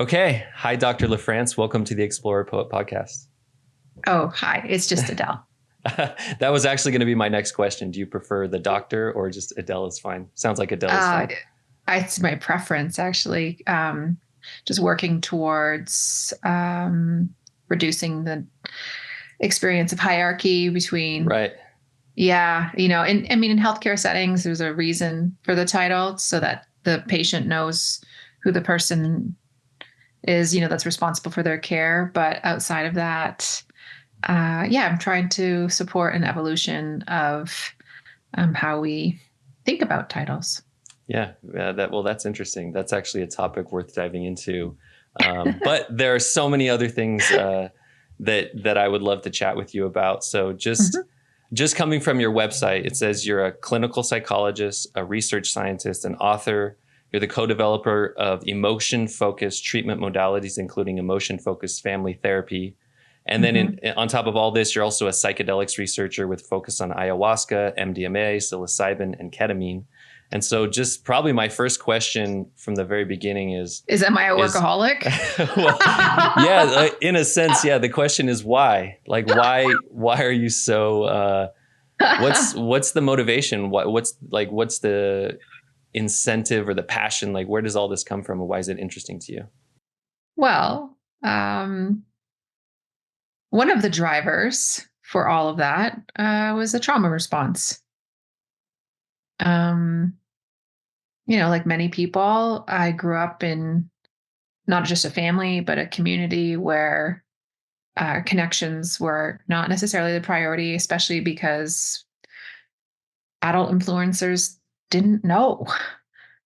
Okay. Hi, Dr. Lafrance. Welcome to the Explorer Poet podcast. Oh, hi. It's just Adele. That was actually going to be my next question. Do you prefer the doctor or just Adele is fine? Sounds like Adele is Uh, fine. it's my preference, actually. Just working towards reducing the experience of hierarchy between, Right. yeah, in healthcare settings, there's a reason for the title so that the patient knows who the person is, that's responsible for their care. But outside of that, I'm trying to support an evolution of how we think about titles. Yeah. That's interesting. That's actually a topic worth diving into. But there are so many other things that I would love to chat with you about. So Mhm. just coming from your website, it says you're a clinical psychologist, a research scientist, an author. You're the co-developer of emotion-focused treatment modalities, including emotion-focused family therapy. And then Mhm. on top of all this, you're also a psychedelics researcher with focus on ayahuasca, MDMA, psilocybin, and ketamine. And so just probably my first question from the very beginning Am I a is workaholic? well, yeah, in a sense, yeah. The question is why? Like, why are you so? What's the motivation? What's the incentive or the passion? Like, where does all this come from, and why is it interesting to you? Well, one of the drivers for all of that was a trauma response. Um, like many people, I grew up in not just a family, but a community where connections were not necessarily the priority, especially because adult influencers didn't know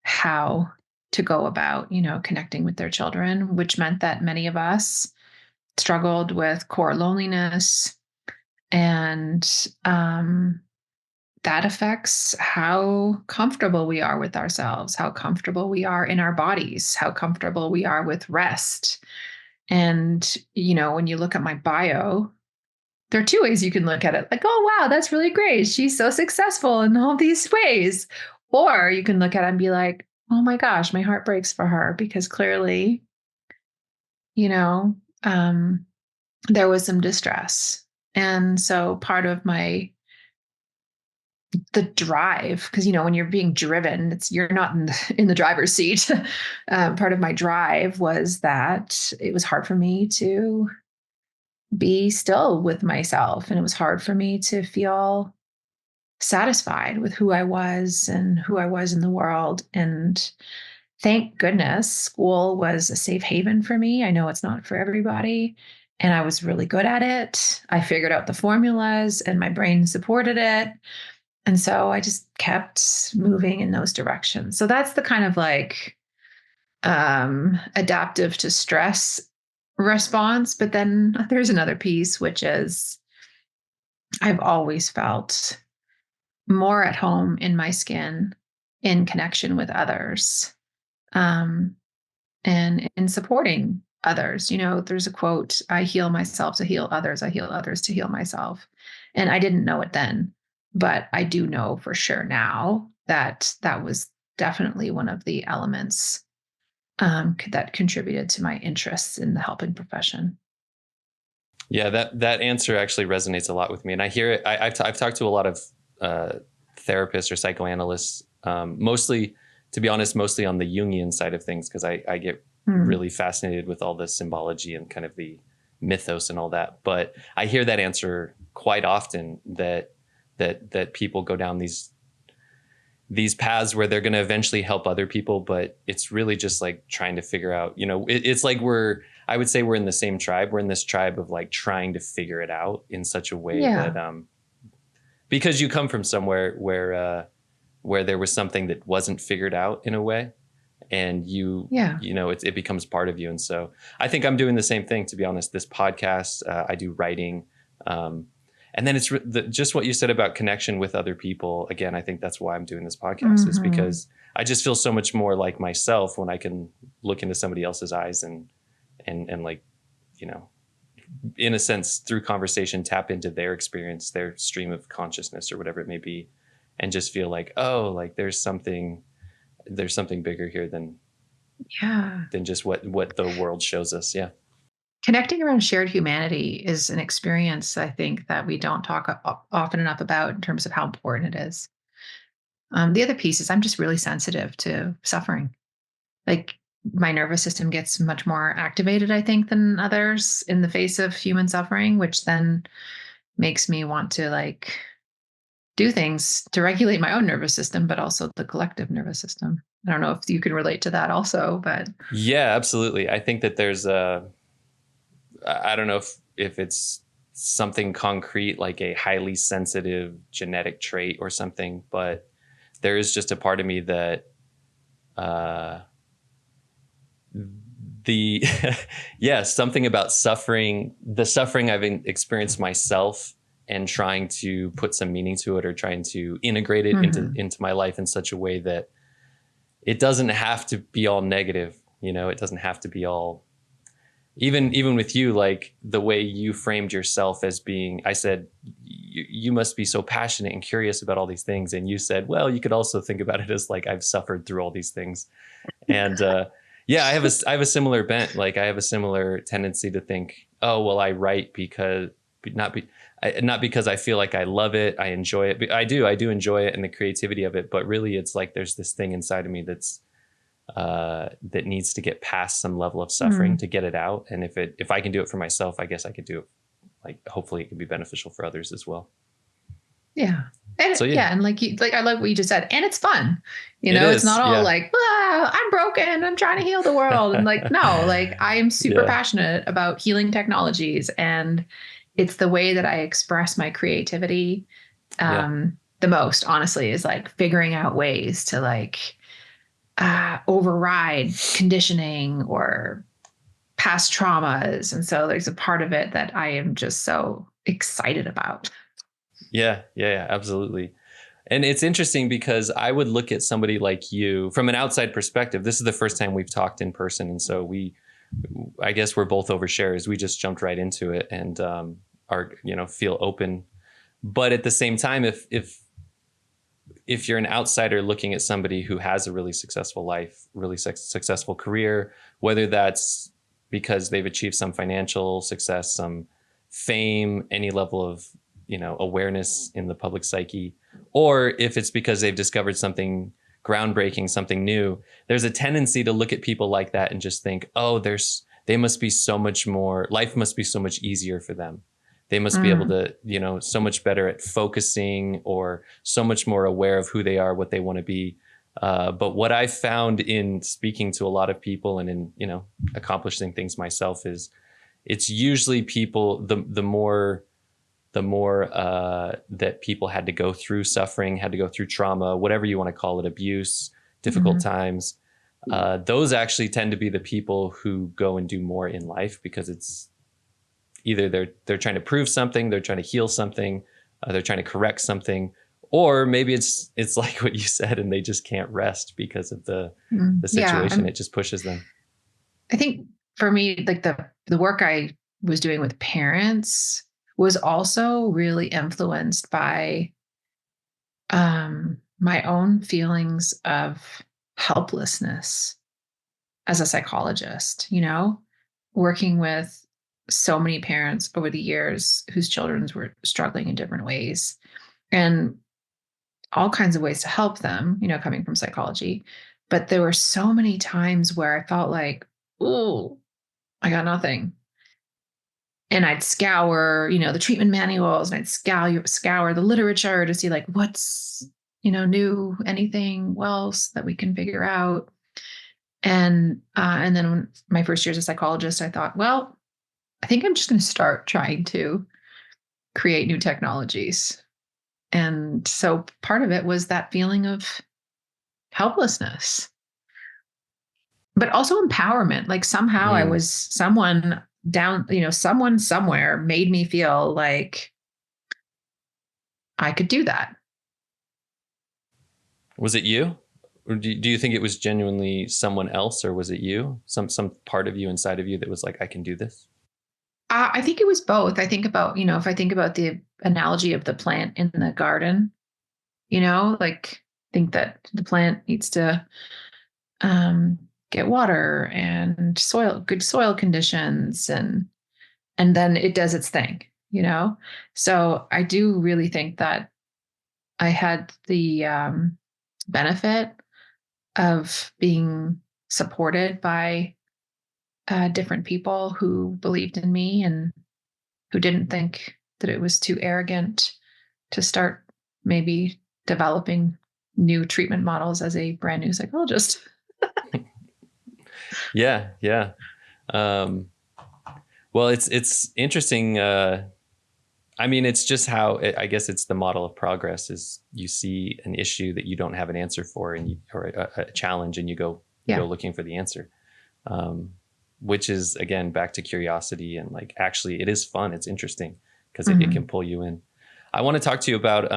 how to go about, connecting with their children, which meant that many of us struggled with core loneliness. And that affects how comfortable we are with ourselves, how comfortable we are in our bodies, how comfortable we are with rest. And, when you look at my bio, there are two ways you can look at it, like, oh, wow, that's really great. She's so successful in all these ways. Or you can look at it and be like, oh my gosh, my heart breaks for her because clearly, you know, um, there was some distress. And so part of the drive, because, when you're being driven, you're not in the driver's seat. Part of my drive was that it was hard for me to be still with myself. And it was hard for me to feel satisfied with who I was and who I was in the world. And thank goodness school was a safe haven for me. I know it's not for everybody. And I was really good at it. I figured out the formulas and my brain supported it. And so I just kept moving in those directions. So that's the kind of like adaptive to stress response. But then there's another piece, which is I've always felt more at home in my skin in connection with others, um, and in supporting others. There's a quote: I heal myself to heal others, I heal others to heal myself. And I didn't know it then, but I do know for sure now that that was definitely one of the elements that contributed to my interests in the helping profession. Yeah, that answer actually resonates a lot with me, and I hear it. I've talked to a lot of uh, therapists or psychoanalysts, mostly, to be honest, mostly on the Jungian side of things, because I get Hmm. really fascinated with all the symbology and kind of the mythos and all that. But I hear that answer quite often that people go down these paths where they're going to eventually help other people, but it's really just like trying to figure out, it's like I would say we're in the same tribe. We're in this tribe of like trying to figure it out in such a way that, Yeah. because you come from somewhere where there was something that wasn't figured out in a way, and Yeah. it becomes part of you. And so I think I'm doing the same thing, to be honest. This podcast, I do writing, um, and then just what you said about connection with other people. Again, I think that's why I'm doing this podcast, is Hmm. because I just feel so much more like myself when I can look into somebody else's eyes and like, you know, in a sense, through conversation, tap into their experience, their stream of consciousness or whatever it may be, and just feel like, oh, like there's something bigger here Yeah. than just what the world shows us. Yeah. Connecting around shared humanity is an experience I think that we don't talk often enough about in terms of how important it is. The other piece is I'm just really sensitive to suffering. Like my nervous system gets much more activated, I think, than others in the face of human suffering, which then makes me want to like do things to regulate my own nervous system, but also the collective nervous system. I don't know if you can relate to that also, but Yeah, absolutely. I think that there's I don't know if it's something concrete like a highly sensitive genetic trait or something, but there is just a part of me that uh, the yeah, something about suffering, the suffering I've experienced myself, and trying to put some meaning to it or trying to integrate it mhm. into my life in such a way that it doesn't have to be all negative. It doesn't have to be all, even with you, like the way you framed yourself as being, I said, you must be so passionate and curious about all these things. And you said, well, you could also think about it as like, I've suffered through all these things. And yeah, I have a similar bent. Like I have a similar tendency to think, oh, well, I write because not because I feel like I love it. I enjoy it. But I do enjoy it and the creativity of it. But really it's like, there's this thing inside of me that needs to get past some level of suffering Mm, to get it out. And if I can do it for myself, I guess I could do it. Like, hopefully it can be beneficial for others as well. yeah. And So yeah, yeah, and like I love what you just said. And it's fun. it It's is. not all Yeah. like, I'm broken, I'm trying to heal the world. And like, no, like I am super Yeah. passionate about healing technologies. And it's the way that I express my creativity Yeah. the most, honestly, is like figuring out ways to like override conditioning or past traumas. And so there's a part of it that I am just so excited about. Yeah. Yeah. Yeah. Absolutely. And it's interesting because I would look at somebody like you from an outside perspective. This is the first time we've talked in person. And so I guess we're both overshares. We just jumped right into it and feel open. But at the same time, if you're an outsider looking at somebody who has a really successful life, really successful career, whether that's because they've achieved some financial success, some fame, any level of, awareness in the public psyche, or if it's because they've discovered something groundbreaking, something new, there's a tendency to look at people like that and just think, oh, they must be so much more, life must be so much easier for them. They must be able Mm, to, so much better at focusing or so much more aware of who they are, what they want to be. But what I found in speaking to a lot of people and in, accomplishing things myself is it's usually people, the more that people had to go through suffering, had to go through trauma, whatever you want to call it, abuse, difficult mhm, times. Those actually tend to be the people who go and do more in life because it's either they're trying to prove something, they're trying to heal something, they're trying to correct something, or maybe it's like what you said, and they just can't rest because of the yeah. situation. It just pushes them. I think for me, like the work I was doing with parents was also really influenced by my own feelings of helplessness as a psychologist, working with so many parents over the years whose children were struggling in different ways and all kinds of ways to help them, coming from psychology. But there were so many times where I felt like, oh, I got nothing. And I'd scour, the treatment manuals and I'd scour the literature to see like what's, new, anything else that we can figure out. And then when my first year as a psychologist, I thought, well, I think I'm just going to start trying to create new technologies. And so part of it was that feeling of helplessness, but also empowerment. Like somehow I Mm. was someone down, someone somewhere made me feel like I could do that. Was it you? Or do you think it was genuinely someone else, or was it you? Some part of you inside of you that was like, I can do this. I think it was both. I think about, if I think about the analogy of the plant in the garden, like think that the plant needs to get water and good soil conditions, and then it does its thing, you know? So I do really think that I had the benefit of being supported by different people who believed in me and who didn't think that it was too arrogant to start maybe developing new treatment models as a brand new psychologist. Yeah, yeah. Well, it's interesting. I mean, it's just how I guess it's the model of progress is you see an issue that you don't have an answer for, and or a challenge, and you go looking for the answer, which is again back to curiosity and like actually it is fun. It's interesting because it can pull you in. I want to talk to you about.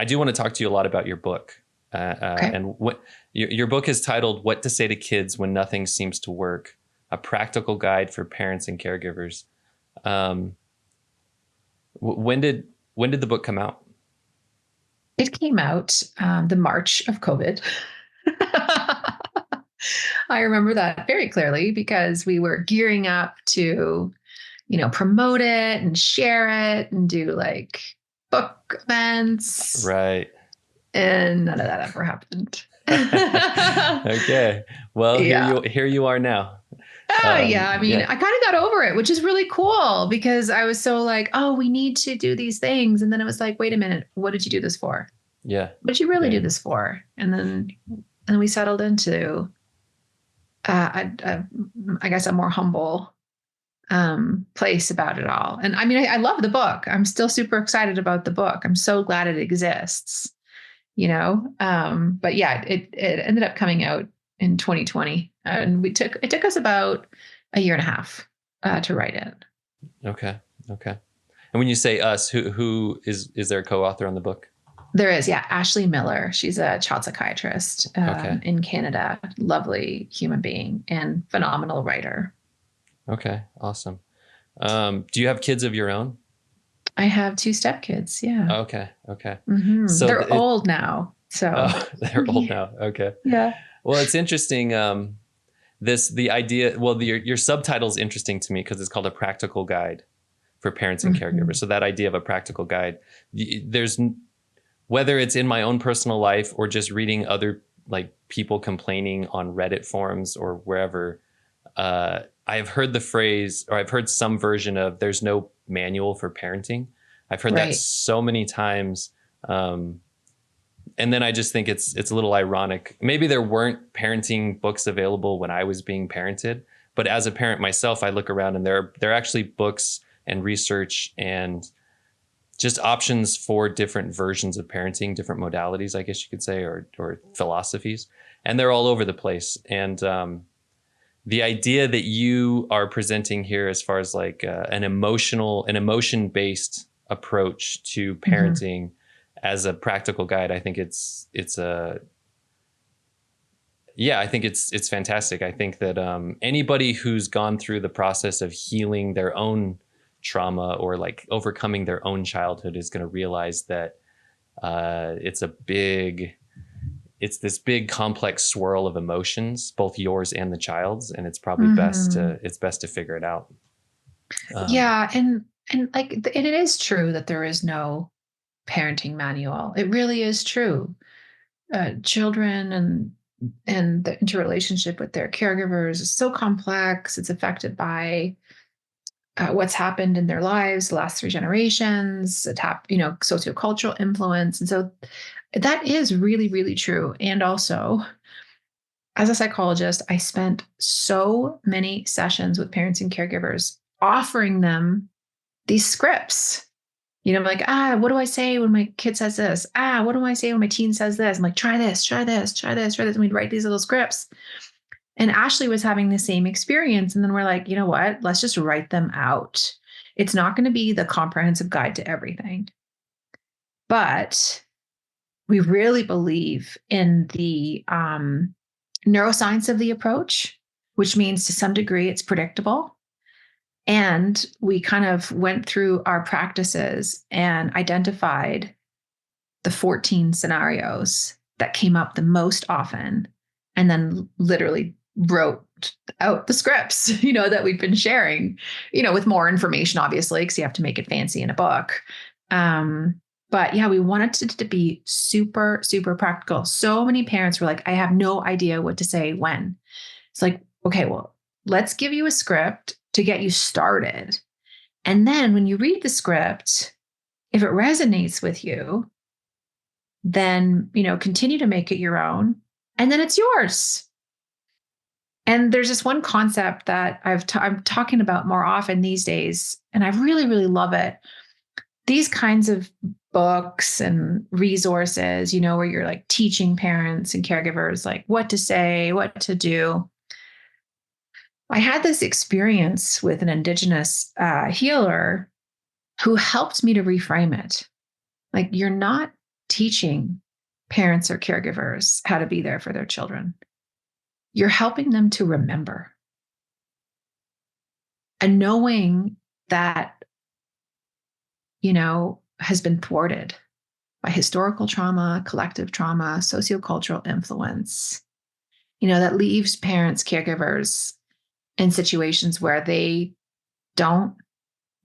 I do want to talk to you a lot about your book, and what your book is titled "What to Say to Kids When Nothing Seems to Work: A Practical Guide for Parents and Caregivers." When did the book come out? It came out the March of COVID. I remember that very clearly because we were gearing up to, promote it and share it and do like book events. Right. And none of that ever happened. Okay. Well, here you are now. Yeah. I mean, I kind of got over it, which is really cool because I was so like, oh, we need to do these things. And then it was like, wait a minute, what did you do this for? Yeah. What did you really do this for? And then we settled into, I guess, a more humble place about it all. And I mean, I love the book. I'm still super excited about the book. I'm so glad it exists, but yeah, it ended up coming out in 2020 and it took us about a year and a half to write it. Okay. And when you say us, who is there a co-author on the book? There is. Yeah. Ashley Miller. She's a child psychiatrist in Canada. Lovely human being and phenomenal writer. Okay. Awesome. Do you have kids of your own? I have 2 stepkids. Yeah. Okay. Mm-hmm. So they're old now. So they're old now. Okay. Yeah. Well, it's interesting. The idea, well, your subtitle is interesting to me because it's called A Practical Guide for Parents and Caregivers. So that idea of a practical guide, there's, whether it's in my own personal life or just reading other like people complaining on Reddit forums or wherever, I've heard the phrase, or I've heard some version of there's no manual for parenting. I've heard that so many times. And then I just think it's a little ironic. Maybe there weren't parenting books available when I was being parented, but as a parent myself, I look around and there are actually books and research and just options for different versions of parenting, different modalities, I guess you could say, or philosophies, and they're all over the place. And the idea that you are presenting here, as far as like an emotion-based approach to parenting as a practical guide, I think it's fantastic. I think that anybody who's gone through the process of healing their own trauma or like overcoming their own childhood is going to realize that it's this big complex swirl of emotions, both yours and the child's, and it's probably best to figure it out. Yeah, and it is true that there is no parenting manual. It really is true. Children and the interrelationship with their caregivers is so complex. It's affected by what's happened in their lives the last 3 generations, sociocultural influence. And so that is really, really true. And also, as a psychologist, I spent so many sessions with parents and caregivers offering them these scripts. Like, what do I say when my kid says this? What do I say when my teen says this? I'm like, try this, try this, try this, try this. And we'd write these little scripts. And Ashley was having the same experience. And then we're like, you know what? Let's just write them out. It's not going to be the comprehensive guide to everything. But we really believe in the neuroscience of the approach, which means to some degree it's predictable. And we kind of went through our practices and identified the 14 scenarios that came up the most often, and then literally wrote out the scripts, that we'd been sharing, with more information, obviously, because you have to make it fancy in a book. But yeah, we wanted it to be super, super practical. So many parents were like, I have no idea what to say when. It's like, okay, well, let's give you a script to get you started. And then when you read the script, if it resonates with you, then, continue to make it your own. And then it's yours. And there's this one concept that I'm talking about more often these days, and I really, really love it. These kinds of books and resources, where you're like teaching parents and caregivers, like what to say, what to do. I had this experience with an indigenous healer who helped me to reframe it. Like, you're not teaching parents or caregivers how to be there for their children. You're helping them to remember. And knowing that, has been thwarted by historical trauma, collective trauma, sociocultural influence, that leaves parents, caregivers in situations where they don't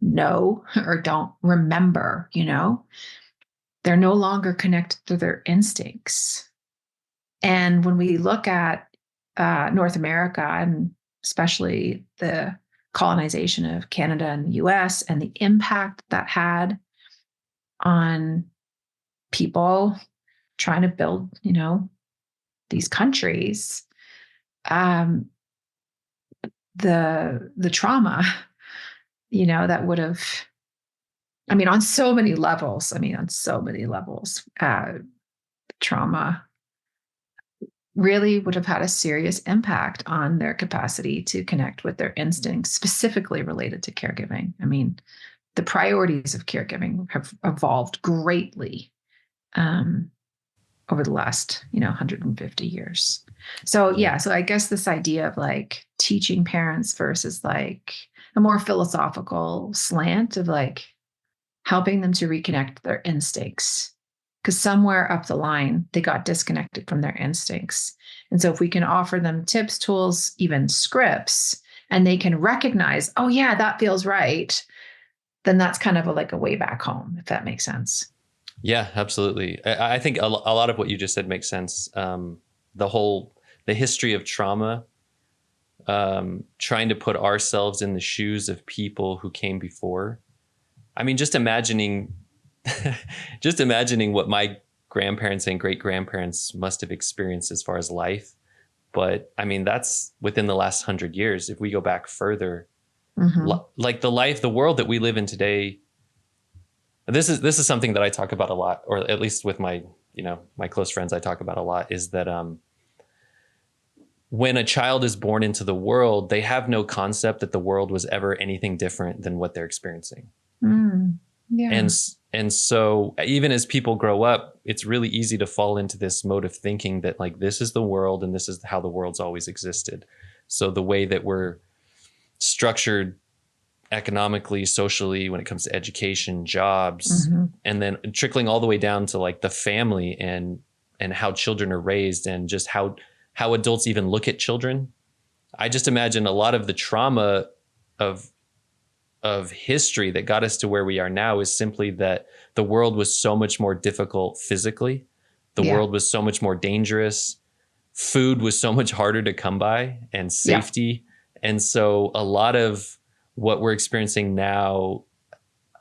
know or don't remember, they're no longer connected to their instincts. And when we look at North America, and especially the colonization of Canada and the US and the impact that had on people trying to build, these countries, the trauma, that would have, on so many levels, trauma really would have had a serious impact on their capacity to connect with their instincts, specifically related to caregiving. The priorities of caregiving have evolved greatly over the last, 150 years. So so I guess this idea of like teaching parents versus like a more philosophical slant of like helping them to reconnect their instincts. Because somewhere up the line, they got disconnected from their instincts. And so if we can offer them tips, tools, even scripts, and they can recognize, oh yeah, that feels right, then that's kind of like a way back home, if that makes sense. Yeah, absolutely. I think a lot of what you just said makes sense. The history of trauma, trying to put ourselves in the shoes of people who came before. Just imagining what my grandparents and great grandparents must have experienced as far as life. But that's within the last 100 years. If we go back further, like the world that we live in today, this is something that I talk about a lot, or at least with my close friends, I talk about a lot, is that when a child is born into the world, they have no concept that the world was ever anything different than what they're experiencing. Yeah. And so even as people grow up, it's really easy to fall into this mode of thinking that like, this is the world and this is how the world's always existed. So the way that we're structured economically, socially, when it comes to education, jobs, and then trickling all the way down to like the family and how children are raised and just how adults even look at children. I just imagine a lot of the trauma of history that got us to where we are now is simply that the world was so much more difficult physically. The world was so much more dangerous. Food was so much harder to come by, and safety. And so a lot of what we're experiencing now,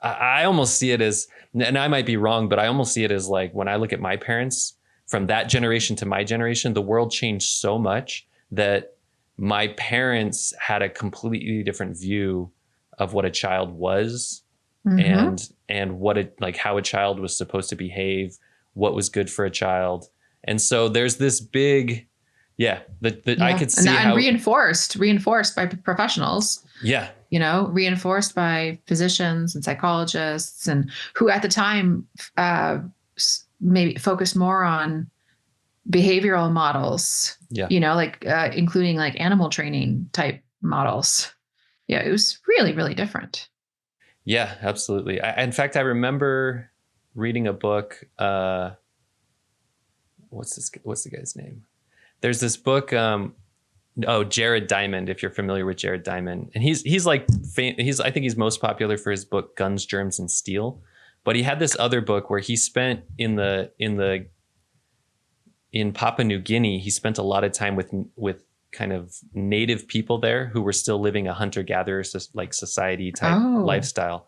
I almost see it as, and I might be wrong, but I almost see it as like, when I look at my parents, from that generation to my generation, the world changed so much that my parents had a completely different view of what a child was, and what it, like how a child was supposed to behave, what was good for a child. And so there's this big, I could see how reinforced by professionals. Reinforced by physicians and psychologists, and who at the time maybe focused more on behavioral models, including like animal training type models. It was really, really different. Yeah, absolutely. In fact, I remember reading a book. What's the guy's name? There's this book Oh, Jared Diamond, if you're familiar with Jared Diamond. And he's like, I think he's most popular for his book, Guns, Germs, and Steel. But he had this other book where he spent in Papua New Guinea, he spent a lot of time with kind of native people there who were still living a hunter-gatherer like society type lifestyle.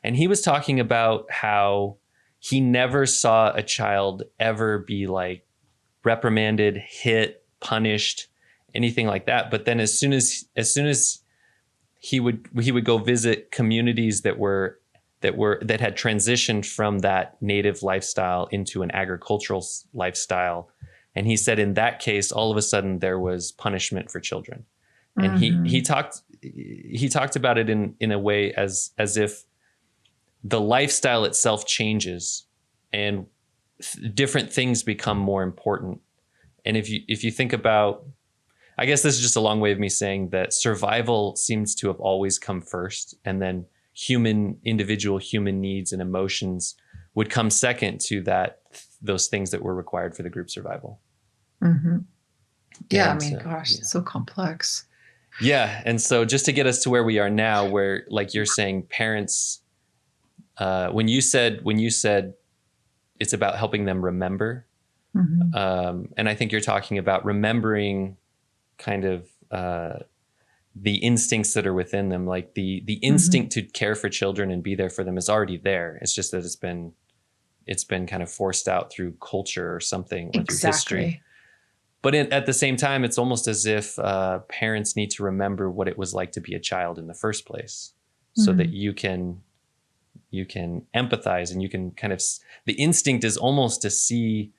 And he was talking about how he never saw a child ever be like reprimanded, hit, punished, anything like that. But then as soon as he would go visit communities that had transitioned from that native lifestyle into an agricultural lifestyle. And he said in that case, all of a sudden there was punishment for children. And he talked about it in a way as if the lifestyle itself changes and different things become more important. And if you think about, I guess this is just a long way of me saying that survival seems to have always come first, and then individual human needs and emotions would come second to those things that were required for the group survival. Mm-hmm. Yeah, and, it's so complex. Yeah, and so just to get us to where we are now, where like you're saying, parents, when you said it's about helping them remember, and I think you're talking about remembering kind of the instincts that are within them, like the instinct to care for children and be there for them is already there. It's just that it's been kind of forced out through culture or something, or through history. But at the same time, it's almost as if parents need to remember what it was like to be a child in the first place, so that you can empathize, and you can kind of, the instinct is almost to see,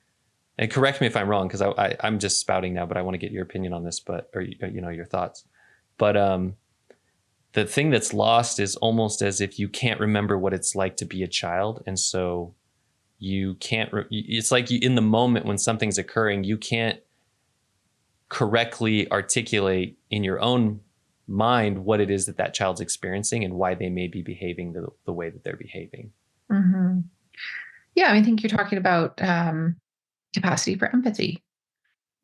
and correct me if I'm wrong, because I'm just spouting now, but I want to get your opinion on this, or your thoughts. But the thing that's lost is almost as if you can't remember what it's like to be a child. And so you can't, it's like in the moment when something's occurring, you can't correctly articulate in your own mind what it is that child's experiencing and why they may be behaving the way that they're behaving. Mm-hmm. Yeah, I think you're talking about capacity for empathy,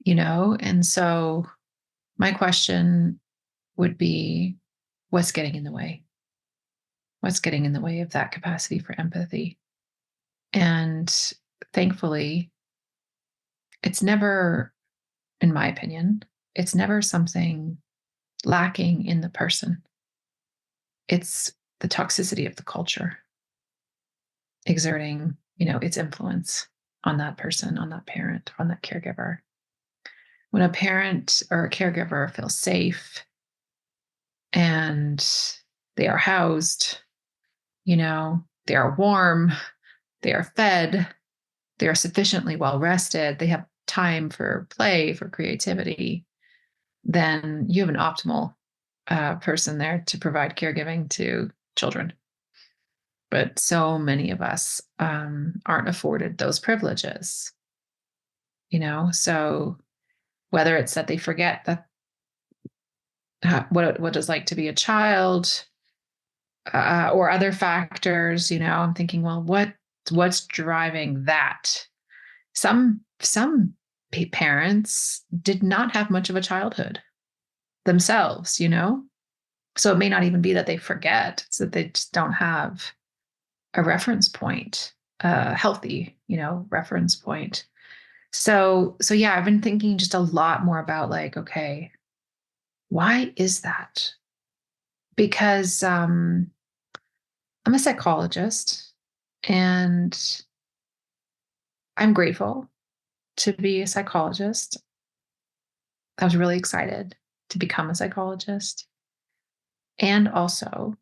and so my question would be, what's getting in the way? What's getting in the way of that capacity for empathy? And thankfully, it's never, in my opinion, it's never something lacking in the person. It's the toxicity of the culture exerting, its influence on that person, on that parent, on that caregiver. When a parent or a caregiver feels safe and they are housed, they are warm, they are fed, they are sufficiently well rested, they have time for play, for creativity, then you have an optimal person there to provide caregiving to children. But so many of us aren't afforded those privileges, so whether it's that they forget that what it's like to be a child, or other factors, I'm thinking, well, what's driving that? Some parents did not have much of a childhood themselves, so it may not even be that they forget, it's that they just don't have a reference point, a healthy, reference point. So yeah, I've been thinking just a lot more about like, okay, why is that? Because I'm a psychologist, and I'm grateful to be a psychologist. I was really excited to become a psychologist. And also,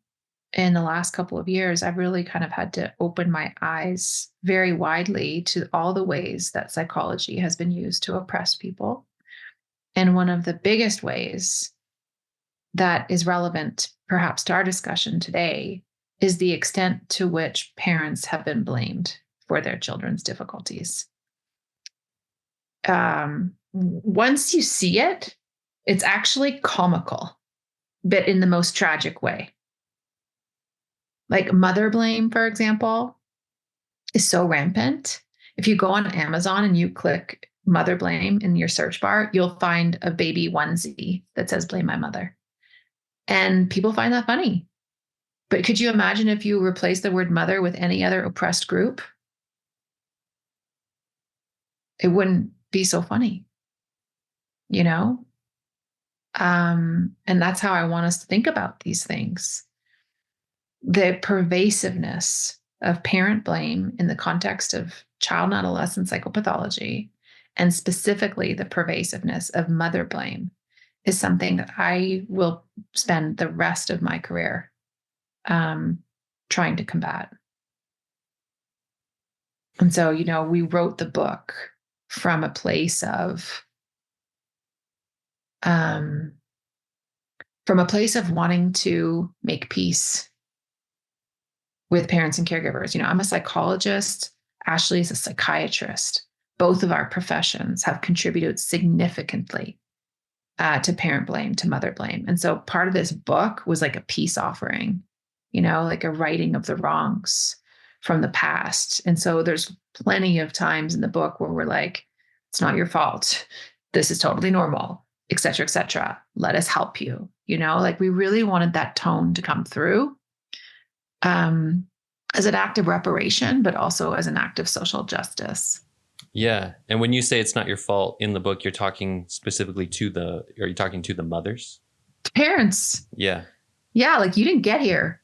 in the last couple of years, I've really kind of had to open my eyes very widely to all the ways that psychology has been used to oppress people. And one of the biggest ways that is relevant, perhaps, to our discussion today is the extent to which parents have been blamed for their children's difficulties. Once you see it, it's actually comical, but in the most tragic way. Like mother blame, for example, is so rampant. If you go on Amazon and you click mother blame in your search bar, you'll find a baby onesie that says blame my mother. And people find that funny. But could you imagine if you replace the word mother with any other oppressed group? It wouldn't be so funny, you know? And that's how I want us to think about these things. The pervasiveness of parent blame in the context of child and adolescent psychopathology, and specifically the pervasiveness of mother blame, is something that I will spend the rest of my career trying to combat. And so, we wrote the book from a place of wanting to make peace with parents and caregivers. I'm a psychologist. Ashley is a psychiatrist. Both of our professions have contributed significantly to parent blame, to mother blame. And so part of this book was like a peace offering, like a righting of the wrongs from the past. And so there's plenty of times in the book where we're like, it's not your fault. This is totally normal, et cetera, et cetera. Let us help you. Like we really wanted that tone to come through as an act of reparation, but also as an act of social justice. Yeah. And when you say it's not your fault in the book, you're talking specifically are you talking to the mothers? To parents. Yeah. Yeah. Like you didn't get here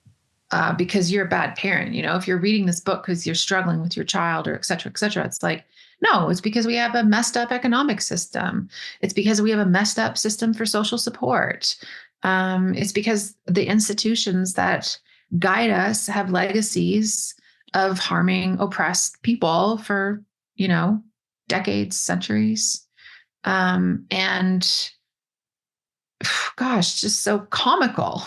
because you're a bad parent. If you're reading this book because you're struggling with your child or et cetera, it's like, no, it's because we have a messed up economic system. It's because we have a messed up system for social support. It's because the institutions that guide us have legacies of harming oppressed people for, decades, centuries. And gosh, just so comical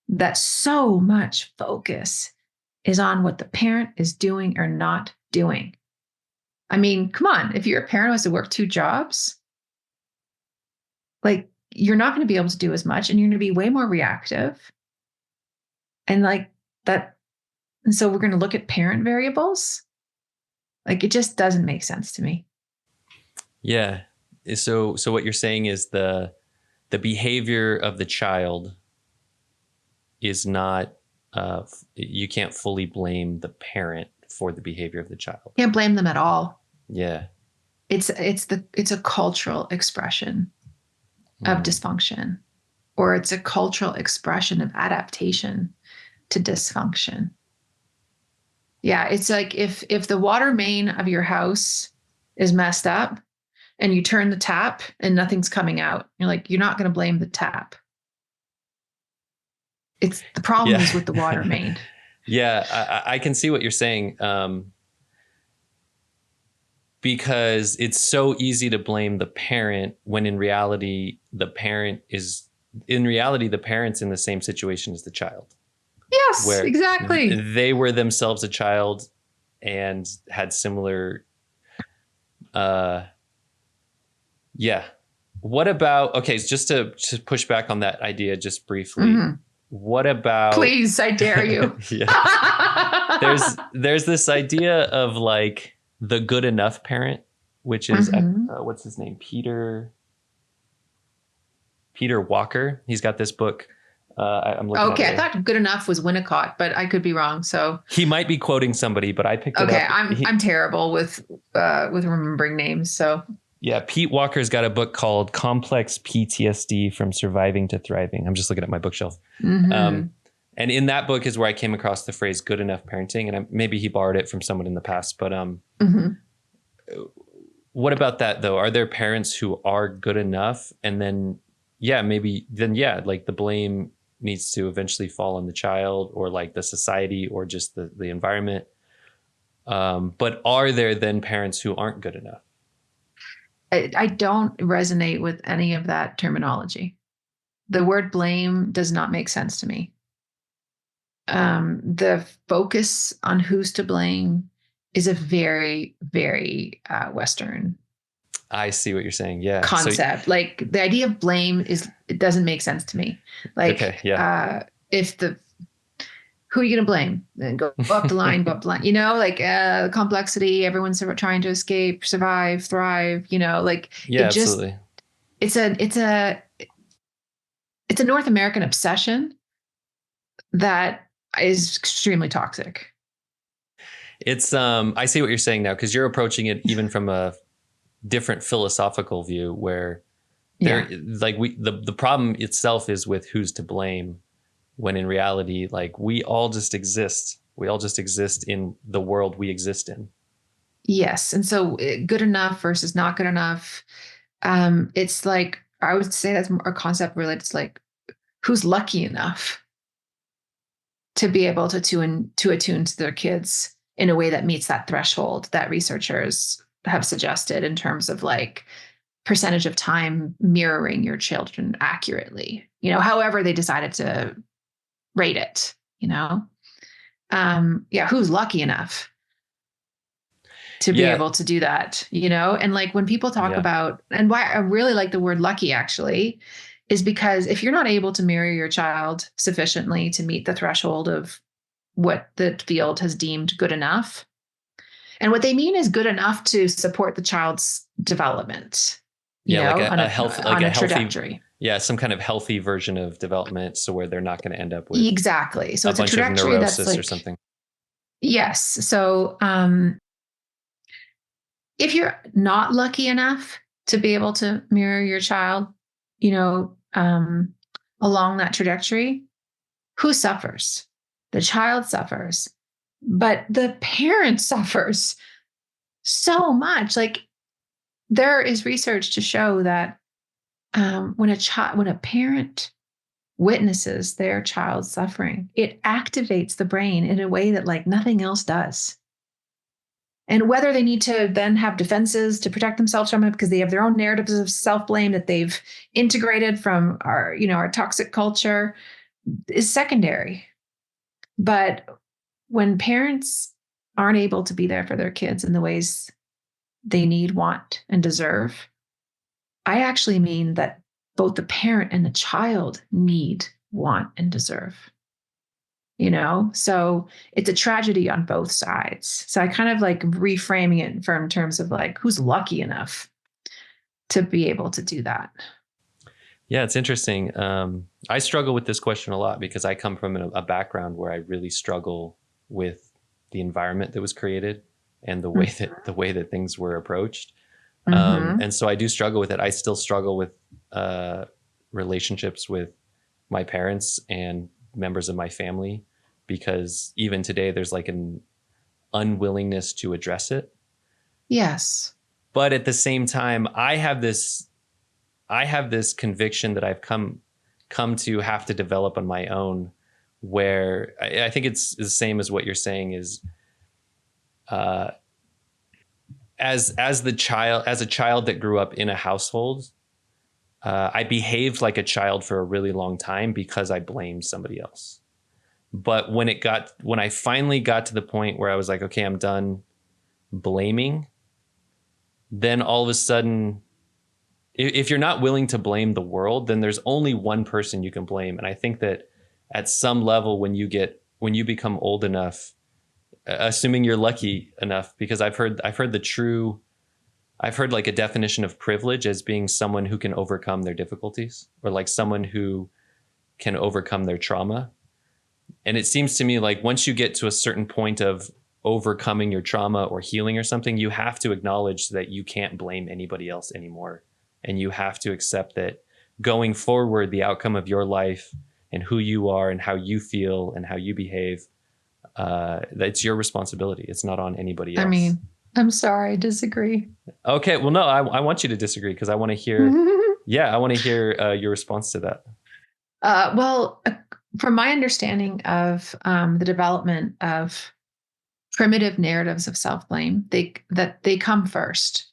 that so much focus is on what the parent is doing or not doing. I mean, come on, if you're a parent who has to work 2 jobs, like you're not going to be able to do as much and you're going to be way more reactive. And like that. And so we're going to look at parent variables. Like it just doesn't make sense to me. Yeah. So what you're saying is the behavior of the child is not, you can't fully blame the parent for the behavior of the child. Can't blame them at all. Yeah. It's a cultural expression of dysfunction, or it's a cultural expression of adaptation to dysfunction. Yeah. It's like if the water main of your house is messed up and you turn the tap and nothing's coming out, you're like, you're not going to blame the tap. It's the problem is with the water main. Yeah, I can see what you're saying. Because it's so easy to blame the parent when in reality, the parent's in the same situation as the child. Yes, exactly. They were themselves a child and had similar, yeah. What about, okay, just to push back on that idea just briefly. Mm-hmm. What about... Please, I dare you. There's this idea of like the good enough parent, which is, what's his name? Peter Walker. He's got this book. I'm looking okay, I thought good enough was Winnicott, but I could be wrong. So he might be quoting somebody, but I picked it up. Okay, I'm terrible with remembering names. So yeah, Pete Walker's got a book called Complex PTSD from Surviving to Thriving. I'm just looking at my bookshelf. Mm-hmm. And in that book is where I came across the phrase good enough parenting. And maybe he borrowed it from someone in the past. But what about that, though? Are there parents who are good enough? And then, like the blame needs to eventually fall on the child or like the society or just the environment. But are there then parents who aren't good enough? I don't resonate with any of that terminology. The word blame does not make sense to me. The focus on who's to blame is a very, very Western. I see what you're saying. Yeah. Concept. Like the idea of blame it doesn't make sense to me. Like, okay, yeah. who are you going to blame? And go up the line, go up the line, like complexity, everyone's trying to escape, survive, thrive, like Yeah, it just, absolutely. it's a North American obsession that is extremely toxic. It's I see what you're saying now, because you're approaching it even from a different philosophical view, where there, Yeah. like, the problem itself is with who's to blame, when in reality, like, we all just exist. We all just exist in the world we exist in. Yes. And so good enough versus not good enough. It's like, I would say that's a concept related to like, who's lucky enough to be able to attune to their kids in a way that meets that threshold that researchers have suggested in terms of like percentage of time mirroring your children accurately, however they decided to rate it, yeah, who's lucky enough to be Yeah, able to do that, and like when people talk yeah, about, and why I really like the word lucky actually is because if you're not able to mirror your child sufficiently to meet the threshold of what the field has deemed good enough, and what they mean is good enough to support the child's development, yeah. Like on a health, like on a a healthy, trajectory. yeah, some kind of healthy version of development, so where they're not going to end up with Exactly. So a it's a bunch of trajectory that's neurosis or like, something. yes. So if you're not lucky enough to be able to mirror your child, you know, um, along that trajectory, who suffers? The child suffers, but the parent suffers so much. Like there is research to show that when a parent witnesses their child suffering, it activates the brain in a way that like nothing else does. And whether they need to then have defenses to protect themselves from it because they have their own narratives of self-blame that they've integrated from our toxic culture is secondary. But when parents aren't able to be there for their kids in the ways they need, want, and deserve, I actually mean that both the parent and the child need, want, and deserve. So it's a tragedy on both sides. So I kind of like reframing it in terms of like who's lucky enough to be able to do that. Yeah, it's interesting. I struggle with this question a lot because I come from a background where I really struggle with the environment that was created and the way that things were approached. Mm-hmm. And so I do struggle with it. I still struggle with relationships with my parents and members of my family, because even today there's like an unwillingness to address it. Yes. But at the same time, I have this conviction that I've come to have to develop on my own, where I think it's the same as what you're saying is, uh, as a child that grew up in a household, I behaved like a child for a really long time because I blamed somebody else. But when I finally got to the point where I was like, okay, I'm done blaming, then all of a sudden, if you're not willing to blame the world, then there's only one person you can blame. And I think that at some level, when you become old enough, assuming you're lucky enough, because I've heard like a definition of privilege as being someone who can overcome their difficulties, or like someone who can overcome their trauma. And it seems to me like once you get to a certain point of overcoming your trauma or healing or something, you have to acknowledge that you can't blame anybody else anymore. And you have to accept that going forward, the outcome of your life and who you are and how you feel and how you behave, that's your responsibility. It's not on anybody I else. mean, I'm sorry, I disagree. Okay. Well, no, I want you to disagree, because I want to hear, yeah, I want to hear your response to that. Well, from my understanding of the development of primitive narratives of self-blame, they come first,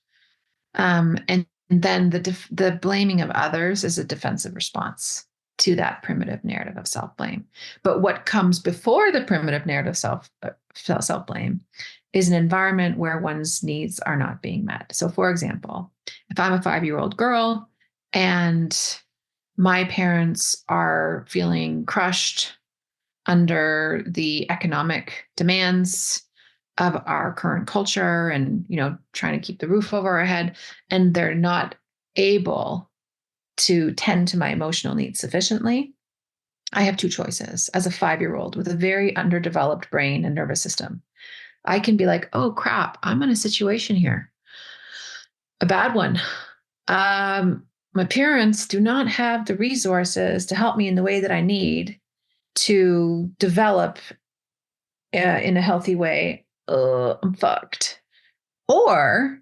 and then the blaming of others is a defensive response to that primitive narrative of self-blame. But what comes before the primitive narrative self-blame is an environment where one's needs are not being met. So, for example, if I'm a 5-year-old girl and my parents are feeling crushed, under the economic demands of our current culture and, trying to keep the roof over our head. And they're not able to tend to my emotional needs sufficiently. I have two choices as a 5-year-old with a very underdeveloped brain and nervous system. I can be like, oh crap, I'm in a situation here, a bad one. My parents do not have the resources to help me in the way that I need to develop in a healthy way. I'm fucked. Or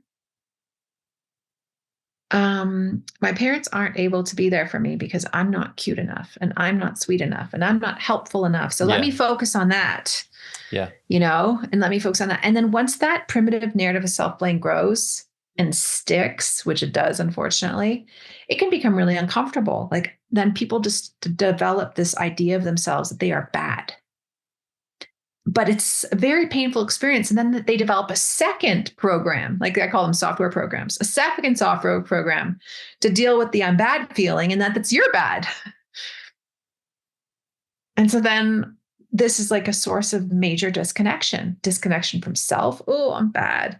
my parents aren't able to be there for me because I'm not cute enough and I'm not sweet enough and I'm not helpful enough. So let me focus on that. Yeah. And let me focus on that. And then once that primitive narrative of self-blame grows and sticks, which it does, unfortunately, it can become really uncomfortable. Like then people just develop this idea of themselves that they are bad. But it's a very painful experience. And then they develop a second program, like I call them software programs, a second software program to deal with the I'm bad feeling and that's you're bad. And so then this is like a source of major disconnection from self. Oh, I'm bad.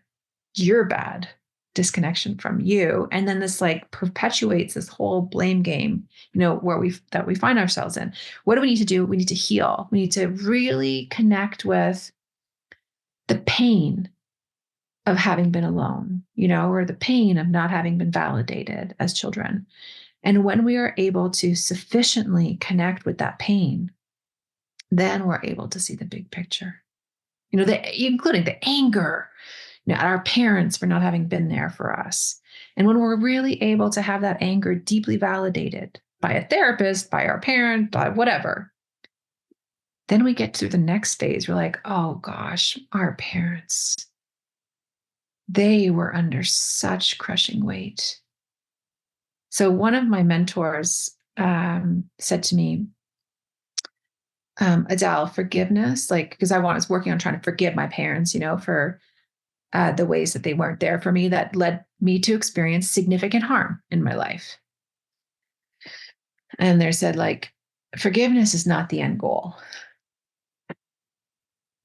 You're bad. Disconnection from you. And then this like perpetuates this whole blame game, where we find ourselves in. What do we need to do? We need to heal. We need to really connect with the pain of having been alone, or the pain of not having been validated as children. And when we are able to sufficiently connect with that pain, then we're able to see the big picture, including the anger at our parents for not having been there for us. And when we're really able to have that anger deeply validated by a therapist, by our parent, by whatever, then we get to the next phase. We're like, oh gosh, our parents, they were under such crushing weight. So one of my mentors said to me, Adele, forgiveness, because I was working on trying to forgive my parents, for the ways that they weren't there for me that led me to experience significant harm in my life. And they said, forgiveness is not the end goal.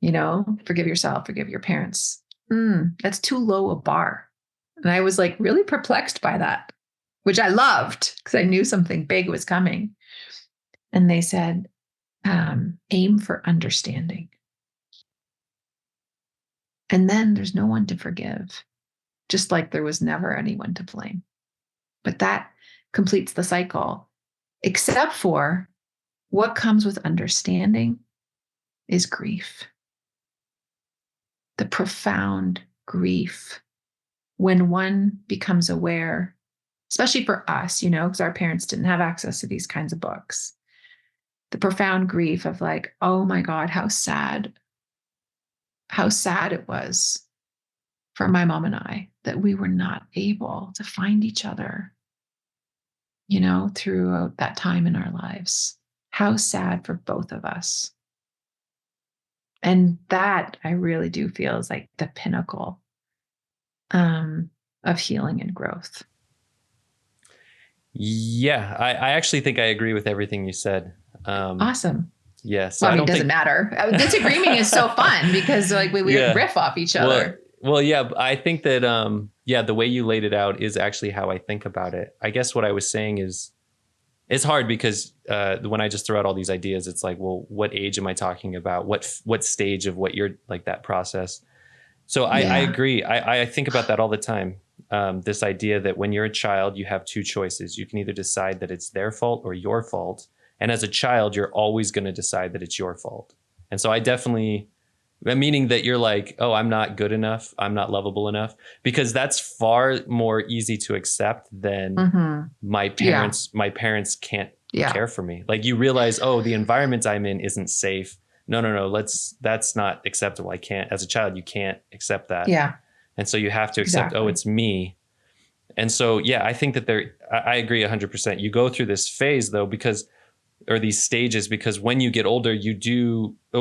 Forgive yourself, forgive your parents. That's too low a bar. And I was really perplexed by that, which I loved because I knew something big was coming. And they said, aim for understanding. And then there's no one to forgive, just like there was never anyone to blame. But that completes the cycle, except for what comes with understanding is grief. The profound grief when one becomes aware, especially for us, because our parents didn't have access to these kinds of books. The profound grief of oh my God, how sad it was for my mom and I that we were not able to find each other, throughout that time in our lives. How sad for both of us. And that I really do feel is the pinnacle of healing and growth. Yeah, I actually think I agree with everything you said. Awesome. Yeah. So well, I mean, it doesn't matter. Disagreeing is so fun because we riff off each other. Well, yeah, I think that, the way you laid it out is actually how I think about it. I guess what I was saying is it's hard because when I just throw out all these ideas, it's well, what age am I talking about? What stage of what you're that process? So I agree. I think about that all the time. This idea that when you're a child, you have two choices. You can either decide that it's their fault or your fault. And as a child, you're always going to decide that it's your fault. And so I definitely, meaning that you're oh, I'm not good enough. I'm not lovable enough, because that's far more easy to accept than my parents can't care for me. You realize, oh, the environment I'm in isn't safe. No. That's not acceptable. I can't, as a child, you can't accept that. Yeah. And so you have to accept, oh, it's me. And so, yeah, I think that I agree 100%. You go through this phase though, or these stages, because when you get older,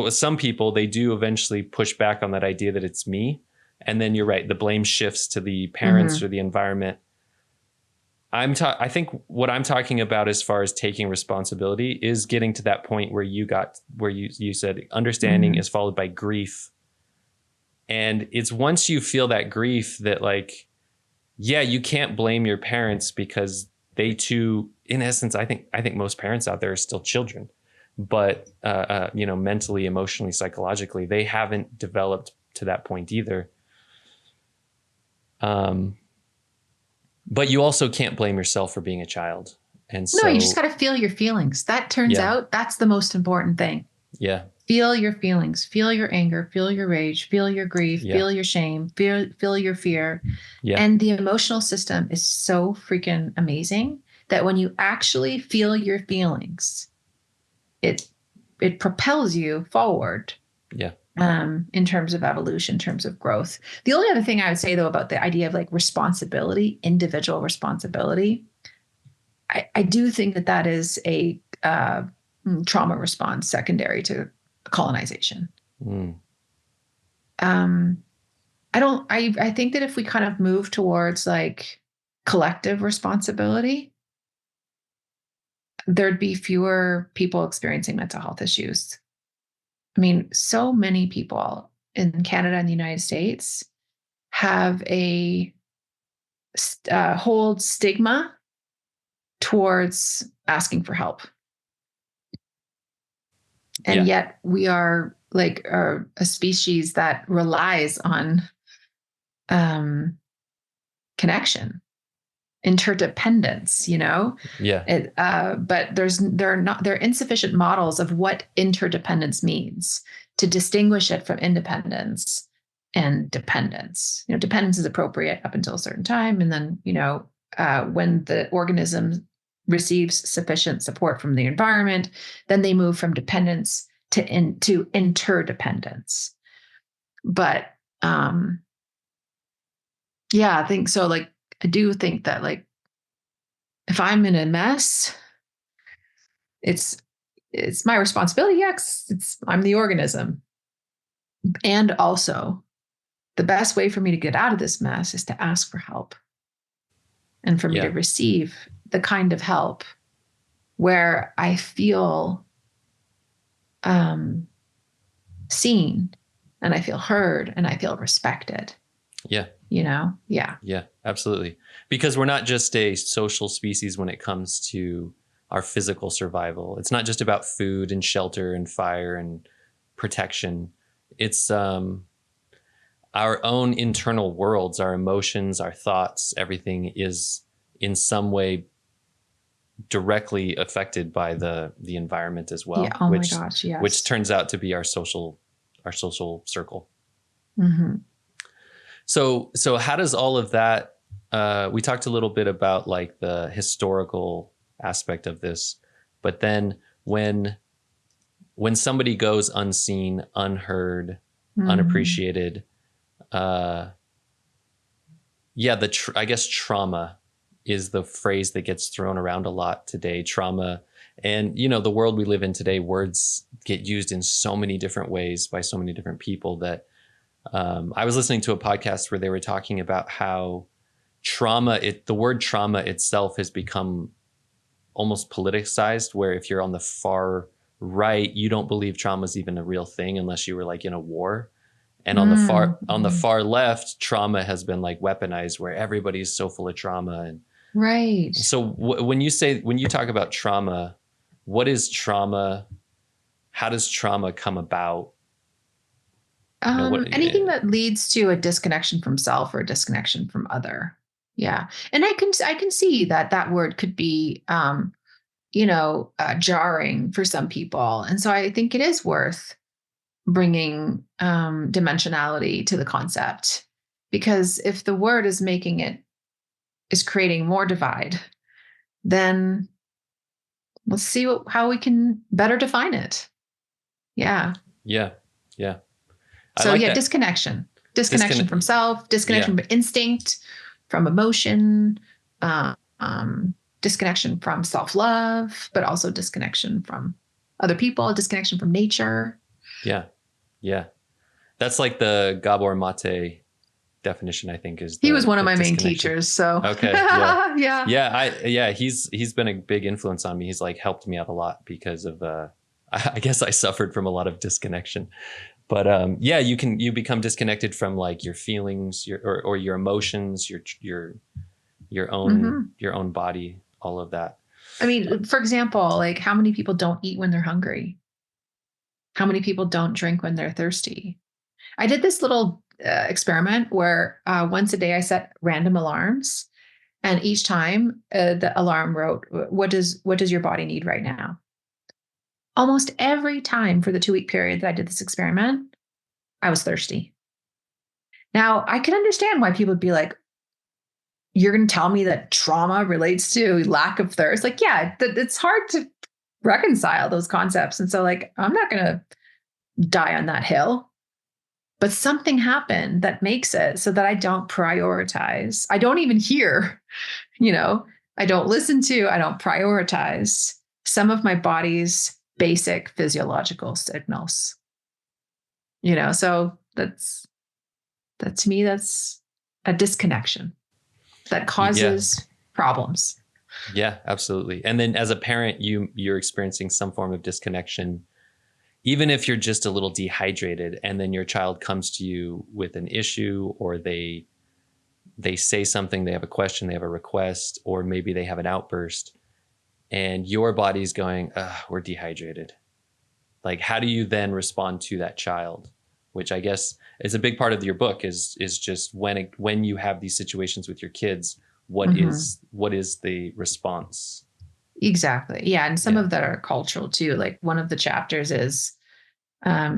some people, they do eventually push back on that idea that it's me. And then you're right, the blame shifts to the parents or the environment. I think what I'm talking about as far as taking responsibility is getting to that point where you said understanding is followed by grief. And it's once you feel that grief that like, yeah, you can't blame your parents because they too, in essence, I think most parents out there are still children, but, mentally, emotionally, psychologically, they haven't developed to that point either. But you also can't blame yourself for being a child. And No, so, you just got to feel your feelings. That turns out that's the most important thing. Yeah. Feel your feelings, feel your anger, feel your rage, feel your grief, feel your shame, feel your fear. Yeah. And the emotional system is so freaking amazing that when you actually feel your feelings, it propels you forward. Yeah. In terms of evolution, in terms of growth. The only other thing I would say though about the idea of like responsibility, individual responsibility, I do think that is a trauma response secondary to colonization. I think that if we kind of move towards like collective responsibility, there'd be fewer people experiencing mental health issues. I mean, so many people in Canada and the United States have a hold stigma towards asking for help. And yet we are like a species that relies on connection, interdependence, but there are insufficient models of what interdependence means to distinguish it from independence and dependence. Dependence is appropriate up until a certain time, and then when the organism receives sufficient support from the environment, then they move from dependence to interdependence. But I think so. Like, I do think that like, if I'm in a mess, it's my responsibility. Yes, I'm the organism. And also, the best way for me to get out of this mess is to ask for help. And for me to receive the kind of help where I feel seen and I feel heard and I feel respected. Yeah. Yeah. Yeah, absolutely. Because we're not just a social species when it comes to our physical survival. It's not just about food and shelter and fire and protection. It's our own internal worlds, our emotions, our thoughts, everything is in some way directly affected by the environment as well. Yeah. Oh my gosh, yes. Which turns out to be our social circle. Mm-hmm. So how does all of that, we talked a little bit about like the historical aspect of this, but then when somebody goes unseen, unheard, unappreciated, I guess trauma is the phrase that gets thrown around a lot today. Trauma. And, the world we live in today, words get used in so many different ways by so many different people that I was listening to a podcast where they were talking about how the word trauma itself has become almost politicized, where if you're on the far right, you don't believe trauma is even a real thing unless you were like in a war. And on the far left, trauma has been like weaponized, where everybody's so full of trauma. And right. So when you talk about trauma, what is trauma? How does trauma come about? Anything that leads to a disconnection from self or a disconnection from other. Yeah. And I can see that word could be, jarring for some people. And so I think it is worth bringing dimensionality to the concept, because if the word is creating more divide, then let's see how we can better define it. Yeah. Yeah. Yeah. So disconnection from self, disconnection from instinct, from emotion, disconnection from self-love, but also disconnection from other people, disconnection from nature. Yeah. Yeah. That's like the Gabor Mate definition, I think, is He was one of the my main disconnection. teachers. So Okay. Yeah. yeah. He's been a big influence on me. He's like helped me out a lot because of, I guess I suffered from a lot of disconnection, but, yeah, you become disconnected from like your feelings, or your emotions, Mhm. your own body, all of that. I mean, for example, like how many people don't eat when they're hungry? How many people don't drink when they're thirsty? I did this little experiment where once a day I set random alarms, and each time the alarm wrote, "What does your body need right now?" Almost every time for the 2-week period that I did this experiment, I was thirsty. Now I can understand why people would be like, "You're going to tell me that trauma relates to lack of thirst?" Like, yeah, it's hard to reconcile those concepts, and so like I'm not going to die on that hill. But something happened that makes it so that I don't prioritize. I don't even hear, you know, I don't listen to, I don't prioritize some of my body's basic physiological signals, so that to me, that's a disconnection that Yeah. causes problems. Yeah, absolutely. And then as a parent, you're experiencing some form of disconnection, even if you're just a little dehydrated, and then your child comes to you with an issue, or they say something, they have a question, they have a request, or maybe they have an outburst, and your body's going, we're dehydrated. Like, how do you then respond to that child? Which I guess is a big part of your book, is just when you have these situations with your kids, what Mhm. is the response? Exactly. Yeah. And some Yeah. of that are cultural too. Like one of the chapters is,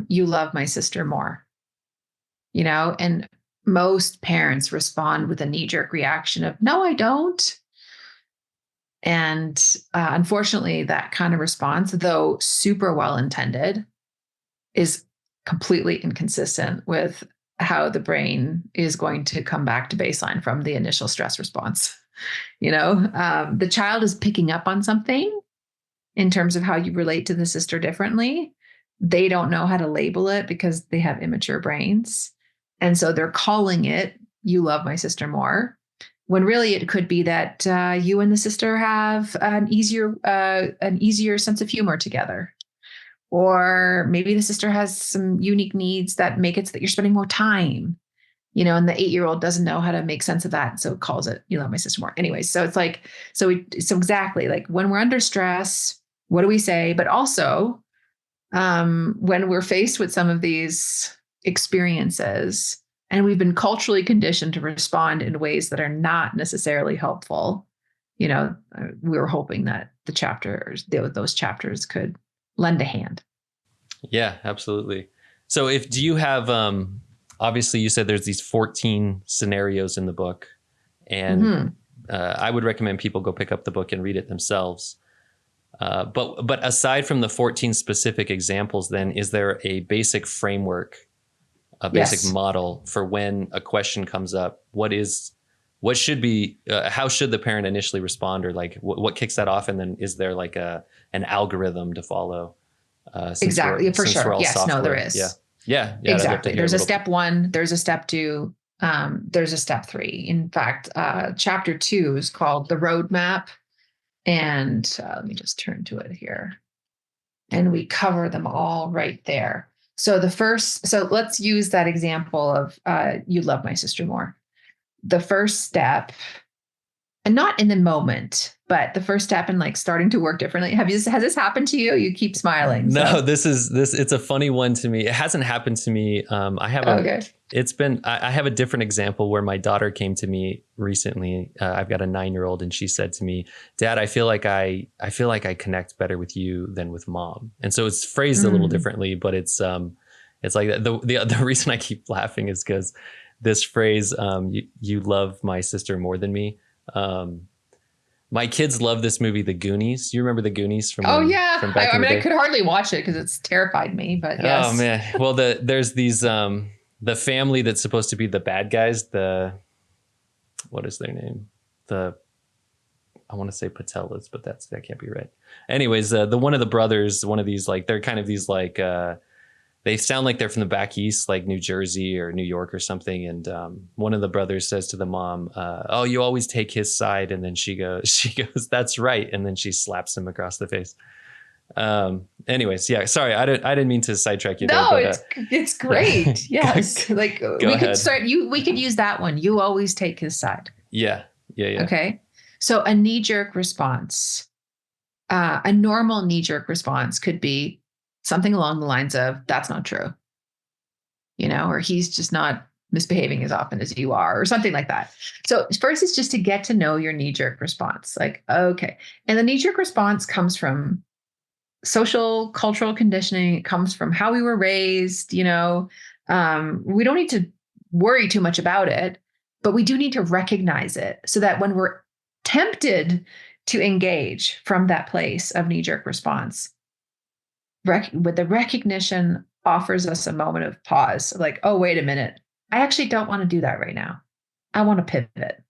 you love my sister more, and most parents respond with a knee jerk reaction of, no, I don't. And unfortunately, that kind of response, though super well intended, is completely inconsistent with how the brain is going to come back to baseline from the initial stress response. The child is picking up on something in terms of how you relate to the sister differently. They don't know how to label it because they have immature brains. And so they're calling it, you love my sister more, when really it could be that you and the sister have an easier sense of humor together. Or maybe the sister has some unique needs that make it so that you're spending more time, and the 8-year-old doesn't know how to make sense of that. So it calls it, you love my sister more. Anyways, so it's like, so exactly like when we're under stress, what do we say? But also, when we're faced with some of these experiences and we've been culturally conditioned to respond in ways that are not necessarily helpful, we were hoping that those chapters could lend a hand. Yeah, absolutely. So do you have, obviously you said there's these 14 scenarios in the book, and Mm-hmm. I would recommend people go pick up the book and read it themselves. But aside from the 14 specific examples, then is there a basic framework, a basic Yes. model for when a question comes up? What should be, how should the parent initially respond, or like what kicks that off? And then is there like an algorithm to follow? Exactly. For Since we're sure. all Yes. No, there software. Yeah. is. Yeah. I'd love to Exactly. hear a There's a little bit. step 1, there's a step 2, there's a step 3. In fact, chapter 2 is called the roadmap. And let me just turn to it here. And we cover them all right there. So let's use that example of you love my sister more. The first step, and not in the moment, but the first step in like starting to work differently. Has this happened to you? You keep smiling. No, So it's a funny one to me. It hasn't happened to me. okay. I have a different example where my daughter came to me recently. I've got a 9-year-old, and she said to me, "Dad, I feel like I connect better with you than with mom." And so it's phrased a little Mm. differently, but it's like the reason I keep laughing is because this phrase, you love my sister more than me. My kids love this movie, The Goonies. You remember The Goonies Oh yeah. from I, back I in the mean, I day? could hardly watch it because it's terrified me. But Oh yes. man. Well, there's these the family that's supposed to be the bad guys. What is their name? I want to say Patellas, but that can't be right. Anyways, the one of the brothers, one of these, like, they're kind of these like they sound like they're from the back east, like New Jersey or New York or something. And one of the brothers says to the mom, "Oh, you always take his side." And then she goes, "That's right." And then she slaps him across the face. Anyways, yeah, sorry, I didn't mean to sidetrack you there. No, But, it's great. Yeah. Yes. Like we could use that one. You always take his side. Yeah. Okay. So a knee-jerk response, a normal knee-jerk response could be something along the lines of, "That's not true," or "He's just not misbehaving as often as you are," or something like that. So first is just to get to know your knee-jerk response. Like, okay. And the knee-jerk response comes from social, cultural conditioning. It comes from how we were raised. We don't need to worry too much about it, but we do need to recognize it so that when we're tempted to engage from that place of knee-jerk response, with the recognition offers us a moment of pause, like, oh, wait a minute. I actually don't want to do that right now. I want to pivot.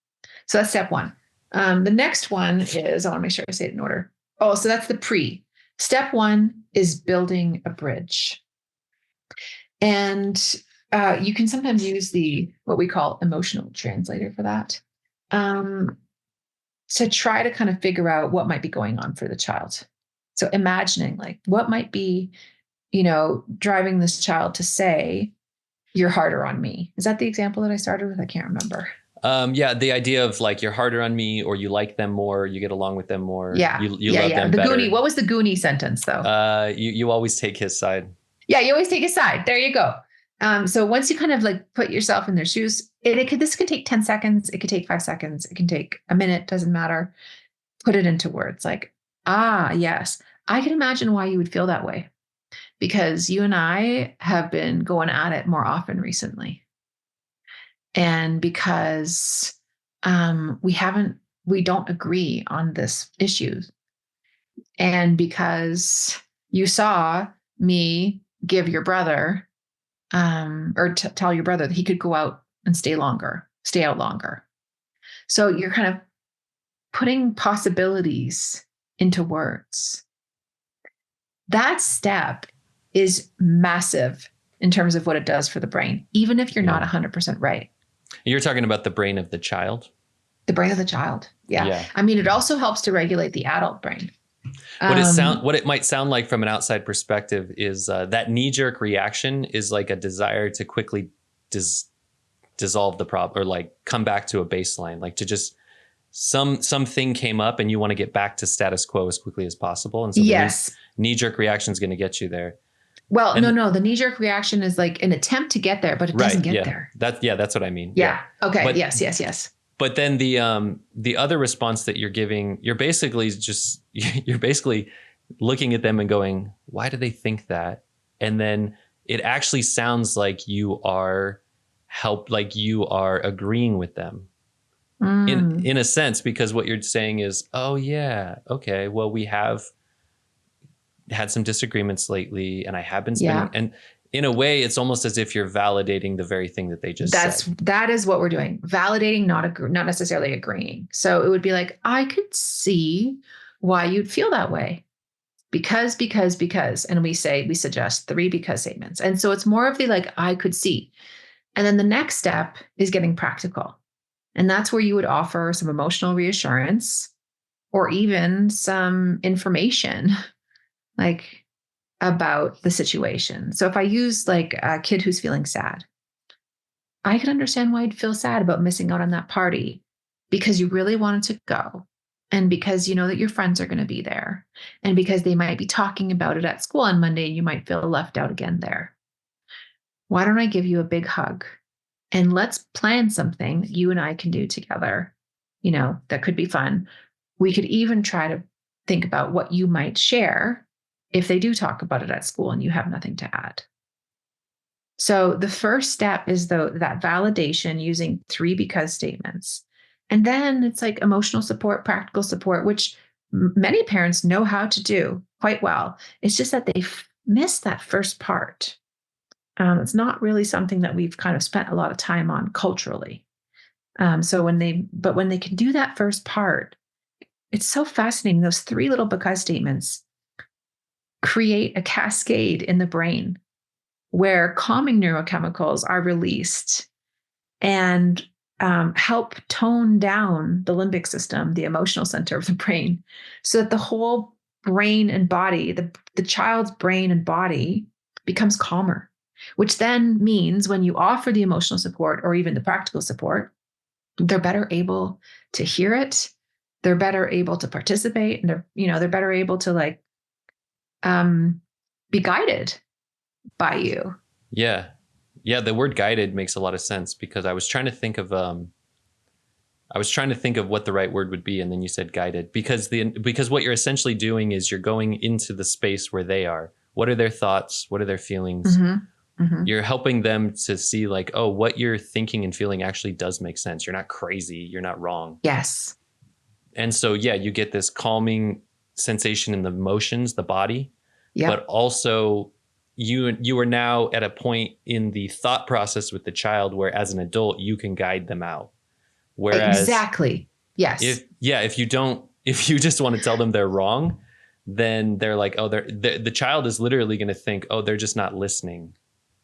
So that's step one. The next one is, I want to make sure I say it in order. Oh, so that's the pre. Step one is building a bridge. And you can sometimes use what we call emotional translator for that, to try to kind of figure out what might be going on for the child. So imagining like what might be, driving this child to say, "You're harder on me." Is that the example that I started with? I can't remember. Yeah, the idea of like you're harder on me, or you like them more, you get along with them more. Yeah, you love them the better. Goonie. What was the Goonie sentence though? You always take his side. Yeah, you always take his side. There you go. So once you kind of like put yourself in their shoes, this can take 10 seconds. It could take 5 seconds. It can take a minute. Doesn't matter. Put it into words like, yes, I can imagine why you would feel that way, because you and I have been going at it more often recently. And because we don't agree on this issue. And because you saw me give your brother, or tell your brother that he could go out and stay out longer. So you're kind of putting possibilities into words. That step is massive in terms of what it does for the brain, even if you're not 100% right. You're talking about the brain of the child? The brain of the child. Yeah. I mean, it also helps to regulate the adult brain. What it might sound like from an outside perspective is that knee-jerk reaction is like a desire to quickly dissolve the problem, or like come back to a baseline, like to just something came up and you want to get back to status quo as quickly as possible. And so the knee-jerk reaction is going to get you there. Well, no. The knee-jerk reaction is like an attempt to get there, but it doesn't get there. That's what I mean. Yeah. Okay. But, yes. But then the other response that you're giving, you're basically looking at them and going, why do they think that? And then it actually sounds like you are agreeing with them in a sense, because what you're saying is, oh yeah, okay, well, we have had some disagreements lately, and I have been spending, and in a way, it's almost as if you're validating the very thing that they just said. That is what we're doing. Validating, not necessarily agreeing. So it would be like, I could see why you'd feel that way. Because. And we suggest 3 because statements. And so it's more of the like, I could see. And then the next step is getting practical. And that's where you would offer some emotional reassurance, or even some information like about the situation. So if I use like a kid who's feeling sad, I could understand why you'd feel sad about missing out on that party, because you really wanted to go, and because you know that your friends are going to be there, and because they might be talking about it at school on Monday and you might feel left out again there. Why don't I give you a big hug and let's plan something that you and I can do together, that could be fun. We could even try to think about what you might share if they do talk about it at school and you have nothing to add. So the first step is that validation using 3 because statements. And then it's like emotional support, practical support, which many parents know how to do quite well. It's just that they miss that first part. It's not really something that we've kind of spent a lot of time on culturally. So when they can do that first part, it's so fascinating. Those 3 little because statements create a cascade in the brain where calming neurochemicals are released and help tone down the limbic system, the emotional center of the brain, so that the whole brain and body, the child's brain and body becomes calmer, which then means when you offer the emotional support or even the practical support, they're better able to hear it. They're better able to participate, and they're better able to be guided by you. Yeah. Yeah, the word guided makes a lot of sense, because I was trying to think of what the right word would be, and then you said guided, because what you're essentially doing is you're going into the space where they are. What are their thoughts? What are their feelings? Mm-hmm. Mm-hmm. You're helping them to see like, oh, what you're thinking and feeling actually does make sense. You're not crazy. You're not wrong. Yes. And so, yeah, you get this calming sensation in the emotions, the body, but also you are now at a point in the thought process with the child where, as an adult, you can guide them out. Whereas exactly. Yes. If you just want to tell them they're wrong, then they're like, oh, the child is literally going to think, oh, they're just not listening.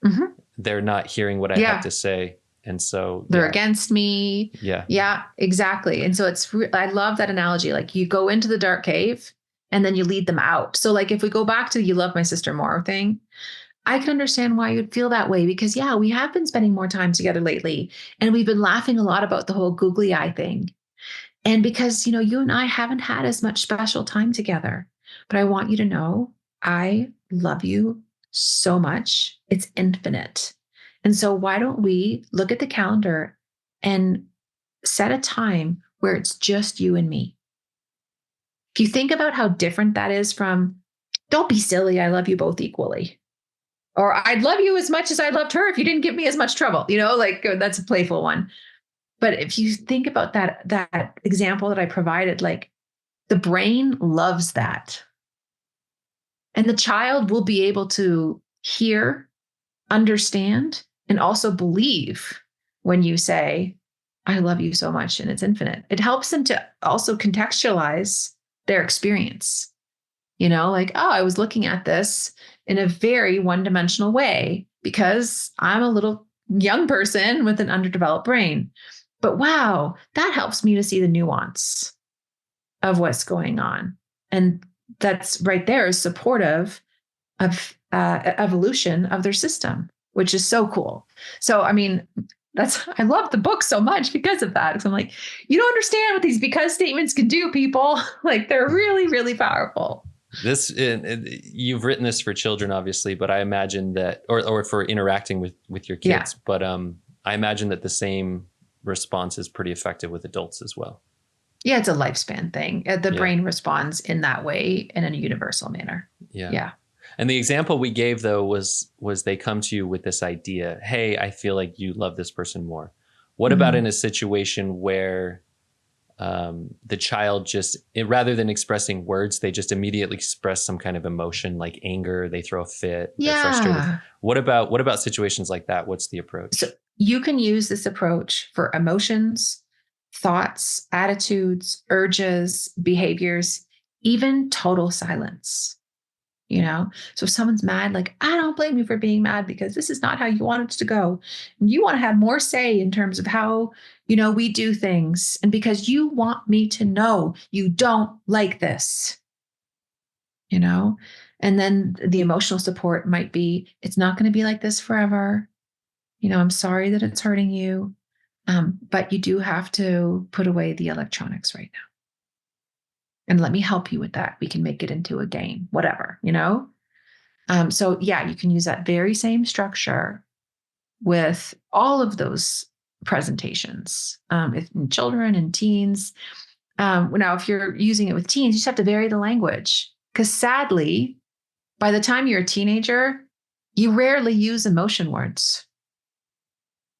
Mm-hmm. They're not hearing what I have to say. And so they're against me. Yeah. Yeah, exactly. And so I love that analogy. Like, you go into the dark cave and then you lead them out. So like, if we go back to "you love my sister more" thing, I can understand why you'd feel that way, because we have been spending more time together lately, and we've been laughing a lot about the whole googly eye thing. And because, you and I haven't had as much special time together, but I want you to know, I love you so much. It's infinite. And so why don't we look at the calendar and set a time where it's just you and me? If you think about how different that is from, "Don't be silly, I love you both equally," or "I'd love you as much as I loved her if you didn't give me as much trouble," that's a playful one. But if you think about that example that I provided, like, the brain loves that. And the child will be able to hear, understand, and also believe when you say, "I love you so much," and it's infinite. It helps them to also contextualize their experience. Like, oh, I was looking at this in a very one-dimensional way because I'm a little young person with an underdeveloped brain. But wow, that helps me to see the nuance of what's going on. And that's right there is supportive of evolution of their system, which is so cool. So, I mean, I love the book so much because of that. Because I'm like, you don't understand what these because statements can do, people. Like, they're really, really powerful. You've written this for children, obviously, but I imagine that, or for interacting with your kids, but I imagine that the same response is pretty effective with adults as well. Yeah, it's a lifespan thing. The brain responds in that way in a universal manner. Yeah. And the example we gave, though, was they come to you with this idea, hey, I feel like you love this person more. What about in a situation where the child just, rather than expressing words, they just immediately express some kind of emotion like anger, they throw a fit, they're frustrated. What about situations like that? What's the approach? So you can use this approach for emotions, thoughts, attitudes, urges, behaviors, even total silence. So if someone's mad, like, I don't blame you for being mad, because this is not how you want it to go. And you want to have more say in terms of how, we do things. And because you want me to know you don't like this, and then the emotional support might be, it's not going to be like this forever. I'm sorry that it's hurting you. But you do have to put away the electronics right now. And let me help you with that. We can make it into a game, whatever, So yeah, you can use that very same structure with all of those presentations, in children and teens. Now, if you're using it with teens, you just have to vary the language, because sadly, by the time you're a teenager, you rarely use emotion words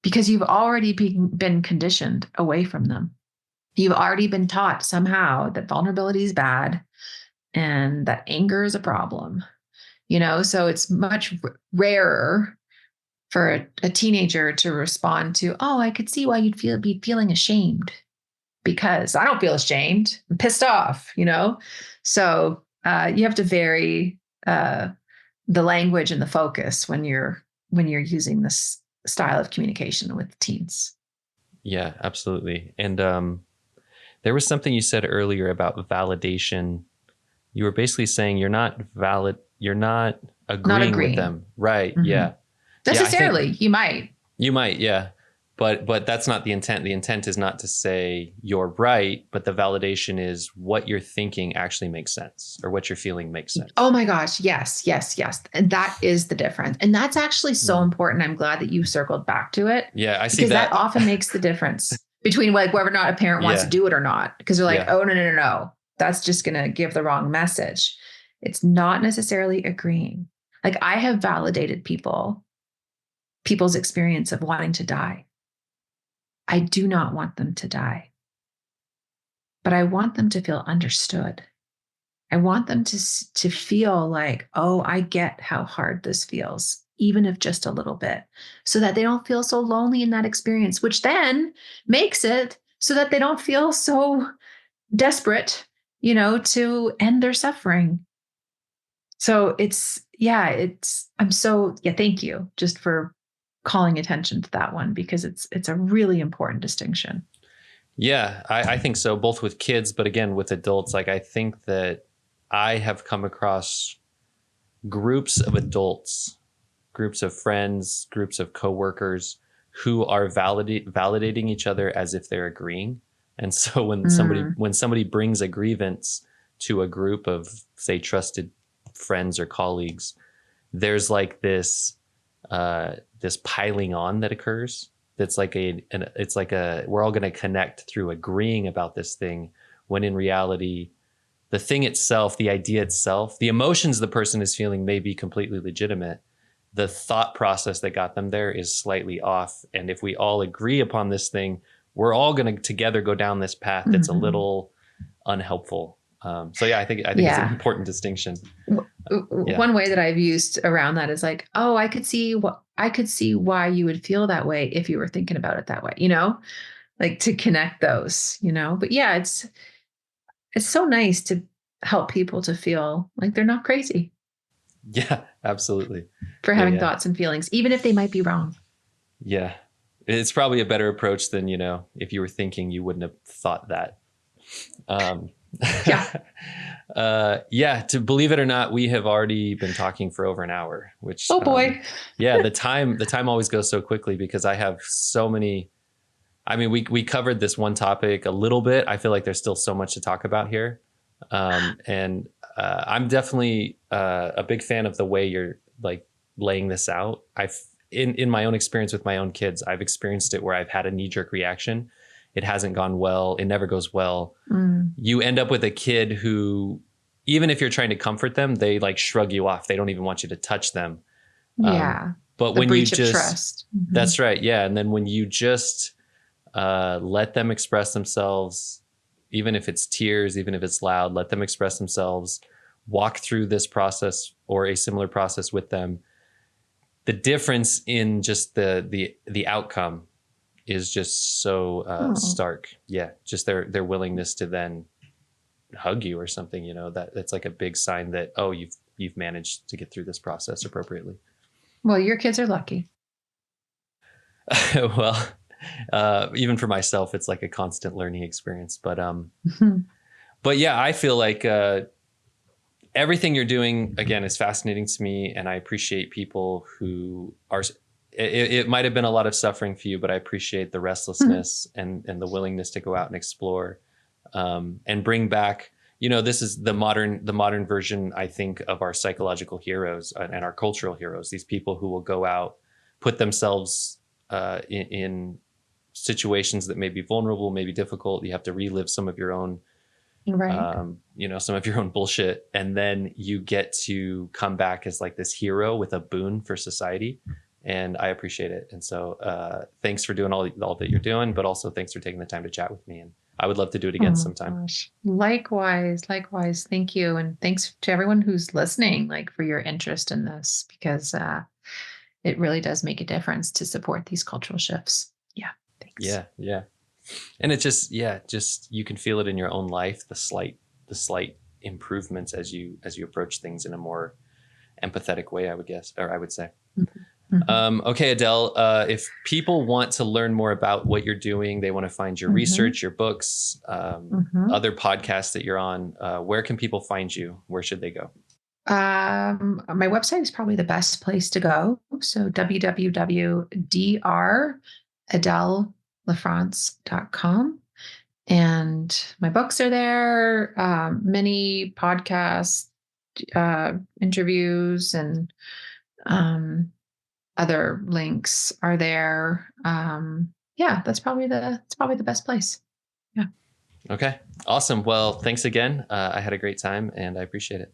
because you've already been conditioned away from them. You've already been taught somehow that vulnerability is bad and that anger is a problem, so it's much rarer for a teenager to respond to, oh, I could see why you'd be feeling ashamed, because I don't feel ashamed. I'm pissed off, So you have to vary the language and the focus when you're when you're using this style of communication with teens. Yeah, absolutely. And there was something you said earlier about validation. You were basically saying you're not agreeing with them. Right. Mm-hmm. Yeah. Necessarily, Yeah, you might. Yeah. But that's not the intent. The intent is not to say you're right, but the validation is what you're thinking actually makes sense, or what you're feeling makes sense. Oh my gosh. Yes. And that is the difference. And that's actually so important. I'm glad that you circled back to it. Yeah, I see because that often makes the difference between like whether or not a parent wants to do it or not. Because they're like, oh, no. That's just going to give the wrong message. It's not necessarily agreeing. Like I have validated people's experience of wanting to die. I do not want them to die, but I want them to feel understood. I want them to feel like, oh, I get how hard this feels, even if just a little bit, so that they don't feel so lonely in that experience, which then makes it so that they don't feel so desperate, to end their suffering. So thank you just for calling attention to that one, because it's a really important distinction. Yeah, I think so, both with kids, but again, with adults. Like, I think that I have come across groups of adults, groups of friends, groups of coworkers who are validating each other as if they're agreeing. And so when somebody brings a grievance to a group of, say, trusted friends or colleagues, there's like this piling on that occurs. That's like we're all going to connect through agreeing about this thing, when in reality, the thing itself, the idea itself, the emotions the person is feeling may be completely legitimate. The thought process that got them there is slightly off. And if we all agree upon this thing, we're all going to together go down this path that's a little unhelpful. So yeah, I think it's an important distinction. One way that I've used around that is like, oh, I could see why you would feel that way if you were thinking about it that way, like to connect those, but yeah, it's so nice to help people to feel like they're not crazy. Yeah, absolutely. For having thoughts and feelings, even if they might be wrong. Yeah. It's probably a better approach than, if you were thinking, you wouldn't have thought that. To believe it or not, we have already been talking for over an hour, which, oh boy. The time always goes so quickly, because I have so many. I mean, we covered this one topic a little bit. I feel like there's still so much to talk about here. And I'm definitely a big fan of the way you're like laying this out. In my own experience with my own kids, I've experienced it where I've had a knee-jerk reaction. It hasn't gone well. It never goes well. You end up with a kid who, even if you're trying to comfort them, they like shrug you off. They don't even want you to touch them. But when you just trust. That's right. Yeah. And then when you just let them express themselves, even if it's tears, even if it's loud, let them express themselves, walk through this process or a similar process with them. The difference in just the outcome is just so stark. Yeah. Just their willingness to then hug you or something, that's like a big sign that, oh, you've managed to get through this process appropriately. Well, your kids are lucky. Well, even for myself, it's like a constant learning experience, but yeah, I feel like, everything you're doing, again, is fascinating to me. And I appreciate people who are, it might've been a lot of suffering for you, but I appreciate the restlessness and the willingness to go out and explore, and bring back, this is the modern version, I think, of our psychological heroes and our cultural heroes. These people who will go out, put themselves in situations that may be vulnerable, may be difficult. You have to relive some of your own, some of your own bullshit. And then you get to come back as like this hero with a boon for society. And I appreciate it. And so thanks for doing all that you're doing, but also thanks for taking the time to chat with me. And I would love to do it again sometime. Gosh. Likewise. Thank you. And thanks to everyone who's listening, like for your interest in this, because it really does make a difference to support these cultural shifts. Yeah. Thanks. Yeah. And it's just you can feel it in your own life, the slight improvements as you approach things in a more empathetic way, I would say. Mm-hmm. Mhm. Okay, Adele, if people want to learn more about what you're doing, they want to find your Mhm. research, your books, Mhm. other podcasts that you're on, where can people find you? Where should they go? My website is probably the best place to go. So www.dradelelafrance.com. And my books are there, many podcasts, interviews, and um, other links are there. Yeah, that's probably the best place. Yeah. Okay, awesome. Well, thanks again. I had a great time and I appreciate it.